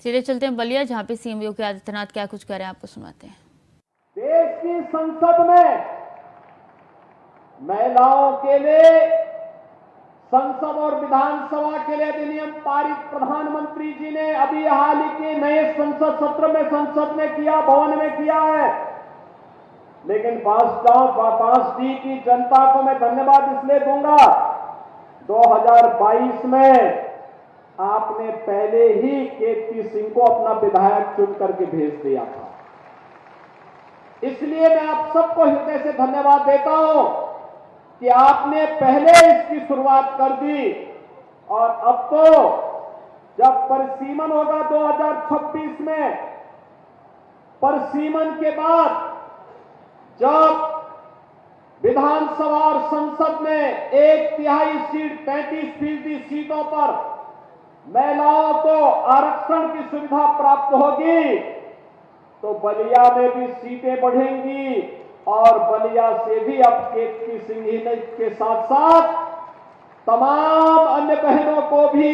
चलिए चलते हैं बलिया, जहाँ पे सीएम योगी आदित्यनाथ क्या कुछ कह रहे हैं, आपको सुनाते हैं। देश की संसद में महिलाओं के लिए संसद और विधानसभा के लिए अधिनियम पारित प्रधानमंत्री जी ने अभी हाल ही के नए संसद सत्र में संसद में किया, भवन में किया है। लेकिन 5D की जनता को मैं धन्यवाद इसलिए दूंगा, 2022 में आपने पहले ही केपी सिंह को अपना विधायक चुन करके भेज दिया था। इसलिए मैं आप सबको हृदय से धन्यवाद देता हूं कि आपने पहले इसकी शुरुआत कर दी। और अब तो जब परिसीमन होगा 2026 में, परिसीमन के बाद जब विधानसभा और संसद में 1/3 सीट 35% सीटों पर महिलाओं को आरक्षण की सुविधा प्राप्त होगी, तो बलिया में भी सीटें बढ़ेंगी और बलिया से भी अब केपी सिंह ही के साथ साथ तमाम अन्य बहनों को भी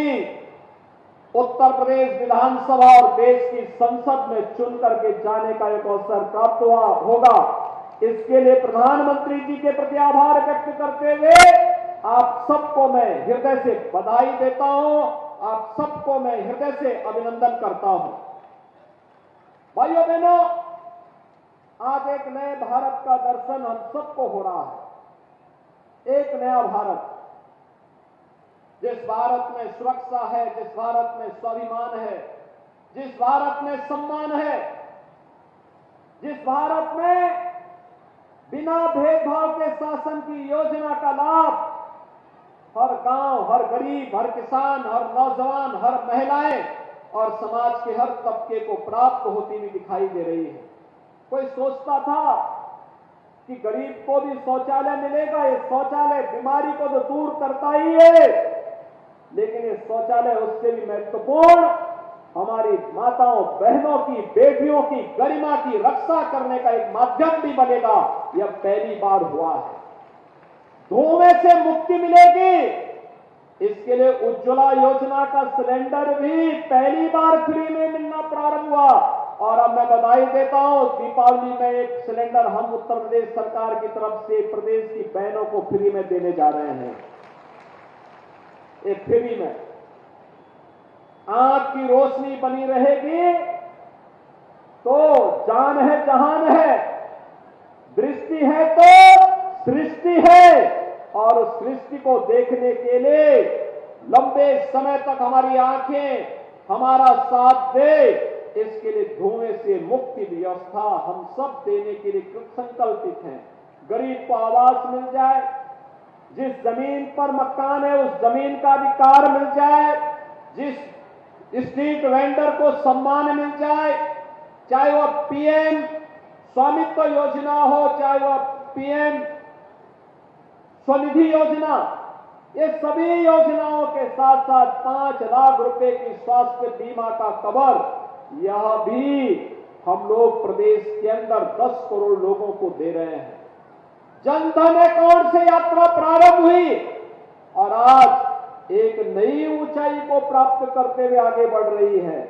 उत्तर प्रदेश विधानसभा और देश की संसद में चुन करके जाने का एक अवसर प्राप्त होगा। इसके लिए प्रधानमंत्री जी के प्रति आभार व्यक्त करते हुए आप सबको मैं हृदय से बधाई देता हूं, आप सबको मैं हृदय से अभिनंदन करता हूं। भाइयों बहनों, आज एक नए भारत का दर्शन हम सबको हो रहा है। एक नया भारत, जिस भारत में सुरक्षा है, जिस भारत में स्वाभिमान है, जिस भारत में सम्मान है, जिस भारत में बिना भेदभाव के शासन की योजना का लाभ हर गांव, हर गरीब, हर किसान, हर नौजवान, हर महिलाएं और समाज के हर तबके को प्राप्त होती हुई दिखाई दे रही है। कोई सोचता था कि गरीब को भी शौचालय मिलेगा, ये शौचालय बीमारी को तो दूर करता ही है, लेकिन ये शौचालय उससे भी महत्वपूर्ण हमारी माताओं, बहनों की, बेटियों की गरिमा की रक्षा करने का एक माध्यम भी बनेगा। यह पहली बार हुआ है। धुएं से मुक्ति मिलेगी, इसके लिए उज्ज्वला योजना का सिलेंडर भी पहली बार फ्री में मिलना प्रारंभ हुआ। और अब मैं बधाई देता हूं, दीपावली में एक सिलेंडर हम उत्तर प्रदेश सरकार की तरफ से प्रदेश की बहनों को फ्री में देने जा रहे हैं। एक फ्री में आंख की रोशनी बनी रहेगी तो जान है जहान है, दृष्टि है तो सृष्टि है। और उस सृष्टि को देखने के लिए लंबे समय तक हमारी आंखें हमारा साथ दे, इसके लिए धुएं से मुक्ति व्यवस्था हम सब देने के लिए कृत संकल्पित हैं। गरीब को आवास मिल जाए, जिस जमीन पर मकान है उस जमीन का अधिकार मिल जाए, जिस स्ट्रीट वेंडर को सम्मान मिल जाए, चाहे वह पीएम स्वामित्व योजना हो, चाहे वह पीएम स्वनिधि योजना, ये सभी योजनाओं के साथ साथ 5 लाख रुपए की स्वास्थ्य बीमा का कवर, यह भी हम लोग प्रदेश के अंदर 10 करोड़ लोगों को दे रहे हैं। जनधन अकाउंट से यात्रा प्रारंभ हुई और आज एक नई ऊंचाई को प्राप्त करते हुए आगे बढ़ रही है।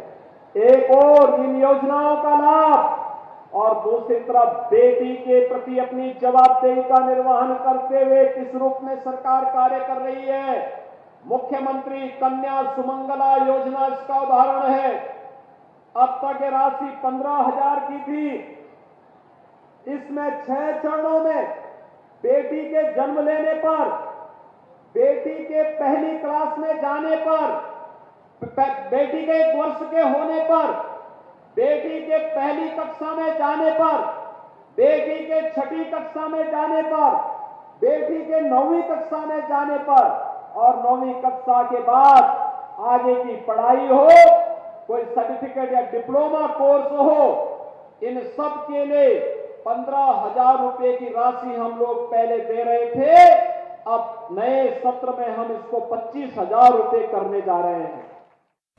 एक और इन योजनाओं का लाभ और दूसरी तरफ बेटी के प्रति अपनी जवाबदेही का निर्वहन करते हुए किस रूप में सरकार कार्य कर रही है। मुख्यमंत्री कन्या सुमंगला योजना इसका उदाहरण है। अब तक ये राशि 15,000 की थी, इसमें 6 चरणों में बेटी के जन्म लेने पर, बेटी के पहली क्लास में जाने पर, बेटी के 1 वर्ष के होने पर, बेटी के पहली कक्षा में जाने पर, बेटी के 6ठी कक्षा में जाने पर, बेटी के 9वीं कक्षा में जाने पर और 9वीं कक्षा के बाद आगे की पढ़ाई हो, कोई सर्टिफिकेट या डिप्लोमा कोर्स हो, इन सब के लिए 15,000 रुपए की राशि हम लोग पहले दे रहे थे। अब नए सत्र में हम इसको 25,000 रुपए करने जा रहे हैं।